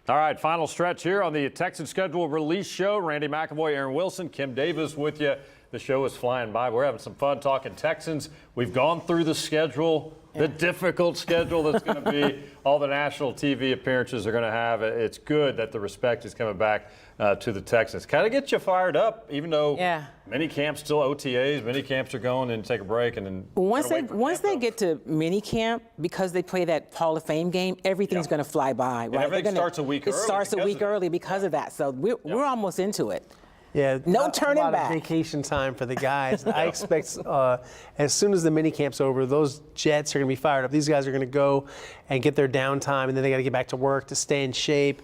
All right, final stretch here on the Texans schedule release show. Randy McIlvoy, Aaron Wilson, Kim Davis with you. The show is flying by. We're having some fun talking Texans. We've gone through the schedule, the difficult schedule that's going to be. All the national TV appearances they're going to have. It's good that the respect is coming back to the Texans. Kind of gets you fired up, even though mini camps still OTAs. Mini camps are going and take a break, and then once they get to mini camp, because they play that Hall of Fame game, everything's going to fly by. Right? Everything starts a week early. It starts a week early because of that. So we're almost into it. Yeah, no turning back. A lot of vacation time for the guys. I expect as soon as the mini camp's over, those jets are going to be fired up. These guys are going to go and get their downtime, and then they got to get back to work to stay in shape.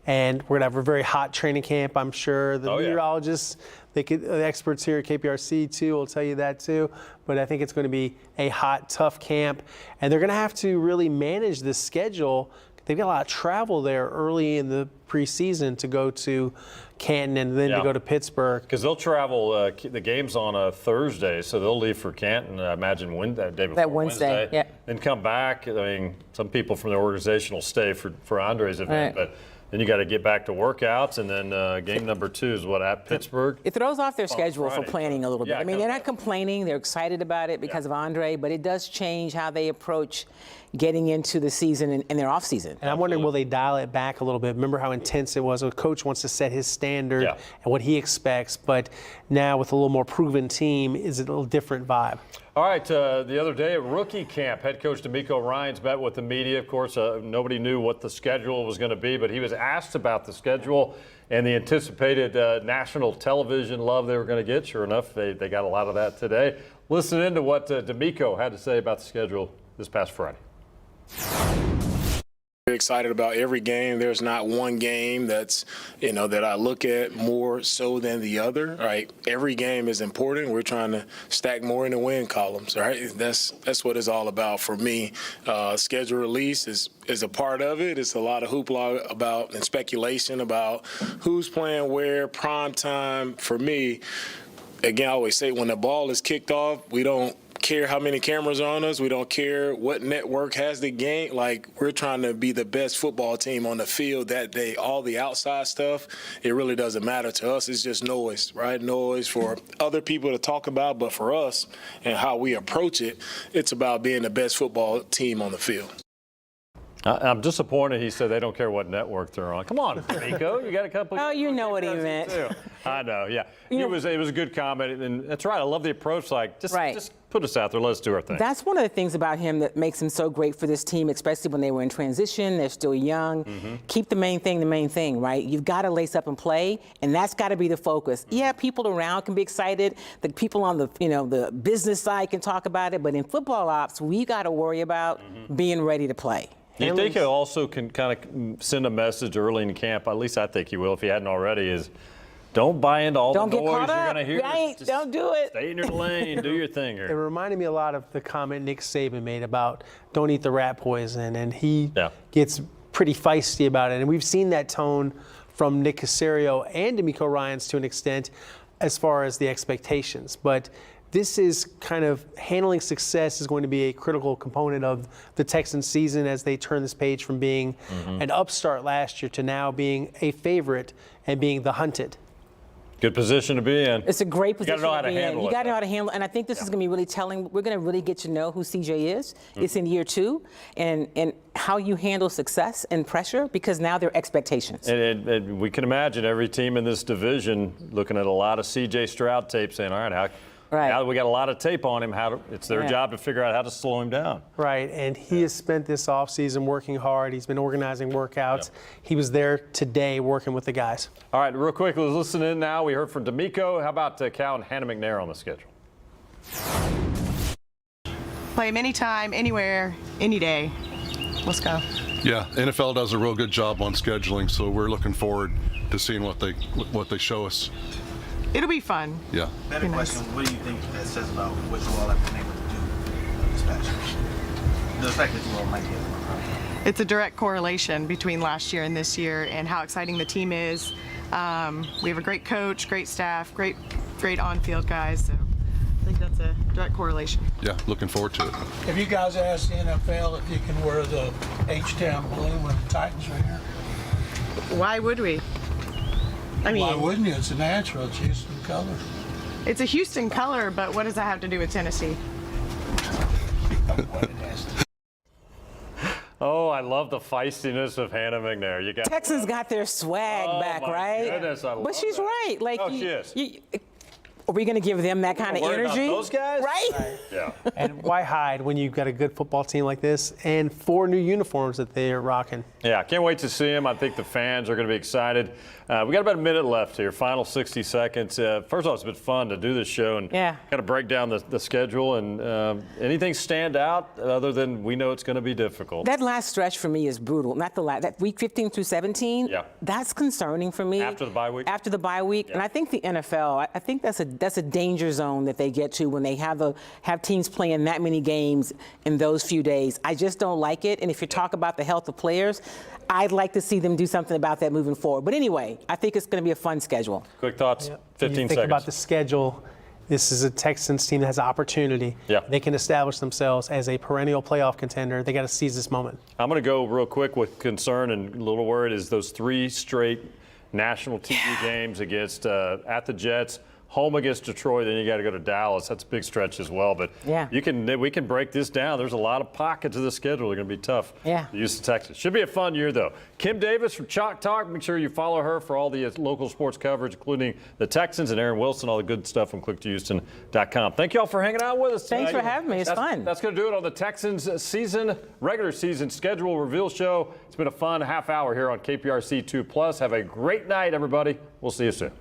And we're going to have a very hot training camp, I'm sure. The meteorologists, the experts here at KPRC, too, will tell you that, too. But I think it's going to be a hot, tough camp. And they're going to have to really manage this schedule. They've got a lot of travel there early in the preseason to go to Canton and then to go to Pittsburgh. Because they'll travel, the game's on a Thursday, so they'll leave for Canton, I imagine, day before Wednesday. Then come back. I mean, some people from the organization will stay for Andre's event, but then you got to get back to workouts, and then game number 2 is what, at Pittsburgh? It throws off their schedule for planning a little bit. I mean, they're not complaining. They're excited about it because of Andre, but it does change how they approach getting into the season and their off season. And I'm wondering, will they dial it back a little bit? Remember how intense it was? A coach wants to set his standard and what he expects, but now with a little more proven team, is it a little different vibe? All right, the other day at rookie camp, head coach DeMeco Ryans met with the media. Of course, nobody knew what the schedule was going to be, but he was asked about the schedule and the anticipated national television love they were going to get. Sure enough, they got a lot of that today. Listen in to what DeMeco had to say about the schedule this past Friday. Excited about every game. There's not one game that's, that I look at more so than the other, right? Every game is important. We're trying to stack more in the win columns, right? That's what it's all about for me. Schedule release is a part of it. It's a lot of hoopla about and speculation about who's playing where, prime time. For me, again, I always say when the ball is kicked off, we don't care how many cameras are on us. We don't care what network has the game. Like, we're trying to be the best football team on the field that day. All the outside stuff, it really doesn't matter to us. It's just noise, right? Noise for other people to talk about, but for us and how we approach it, it's about being the best football team on the field. I'm disappointed he said they don't care what network they're on. Come on, Nico. You got a couple. Oh, you know what he meant. Too. I know, yeah. It was a good comment, and that's right. I love the approach. Like, just put us out there. Let's do our thing. That's one of the things about him that makes him so great for this team, especially when they were in transition. They're still young. Keep the main thing, right? You've got to lace up and play, and that's got to be the focus. Yeah, people around can be excited. The people on the the business side can talk about it, but in football ops, we got to worry about being ready to play. Do you think he also can kind of send a message early in camp? At least I think he will, if he hadn't already, is don't buy into all the noise you're going to hear. Right, don't do it. Stay in your lane, do your thing. It reminded me a lot of the comment Nick Saban made about don't eat the rat poison, and he gets pretty feisty about it. And we've seen that tone from Nick Caserio and DeMeco Ryans to an extent as far as the expectations. But this is kind of handling success is going to be a critical component of the Texans season as they turn this page from being an upstart last year to now being a favorite and being the hunted. Good position to be in. It's a great position to be in. You got to know how to handle it. You got to know how to handle it. And I think this is going to be really telling. We're going to really get to know who CJ is. It's in year 2. And how you handle success and pressure, because now there are expectations. And we can imagine every team in this division looking at a lot of CJ Stroud tape saying, all right, now that we got a lot of tape on him, it's their job to figure out how to slow him down. Right, and he has spent this offseason working hard. He's been organizing workouts. He was there today working with the guys. All right, real quick, let's listen in now. We heard from DeMeco. How about Cal and Hannah McNair on the schedule? Play him anytime, anywhere, any day. Let's go. Yeah, NFL does a real good job on scheduling, so we're looking forward to seeing what they show us. It'll be fun. Yeah. Better question, what do you think that says about what you all have been able to do this past year? The fact that you all might be able to. It's a direct correlation between last year and this year and how exciting the team is. We have a great coach, great staff, great on-field guys. So I think that's a direct correlation. Yeah, looking forward to it. Have you guys asked the NFL if you can wear the H-Town blue when the Titans are here? Why would we? I mean, Why wouldn't you? It's a natural. It's Houston color. it's a Houston color, but what does that have to do with Tennessee? What it has to. Oh, I love the feistiness of Hannah McNair. You got Texans got their swag back, my right? goodness, I but love she's that. right. Like, Oh, she is. Are we going to give them that kind of Worried about energy? those guys? Right? Yeah. And why hide when you've got a good football team like this and 4 new uniforms that they're rocking? Yeah, can't wait to see him. I think the fans are going to be excited. We got about a minute left here, final 60 seconds. First of all, it's been fun to do this show and kind of break down the schedule. And anything stand out other than we know it's going to be difficult? That last stretch for me is brutal. Not the last, that week 15 through 17. Yeah. That's concerning for me. After the bye week? After the bye week. Yeah. And I think the NFL, I think that's a danger zone that they get to when they have teams playing that many games in those few days. I just don't like it. And if you talk about the health of players, I'd like to see them do something about that moving forward. But anyway, I think it's going to be a fun schedule. Quick thoughts, When 15 you think seconds. about the schedule, this is a Texans team that has opportunity. Yeah. They can establish themselves as a perennial playoff contender. They got to seize this moment. I'm going to go real quick with concern and a little worried is those 3 straight national TV games against at the Jets, home against Detroit, then you got to go to Dallas. That's a big stretch as well. But we can break this down. There's a lot of pockets of the schedule that are going to be tough to use the Texans. Should be a fun year, though. Kim Davis from Chalk Talk. Make sure you follow her for all the local sports coverage, including the Texans, and Aaron Wilson, all the good stuff from clicktohouston.com. Thank you all for hanging out with us tonight. Thanks for having me. It's fun. That's going to do it on the Texans regular season schedule reveal show. It's been a fun half hour here on KPRC 2+. Have a great night, everybody. We'll see you soon.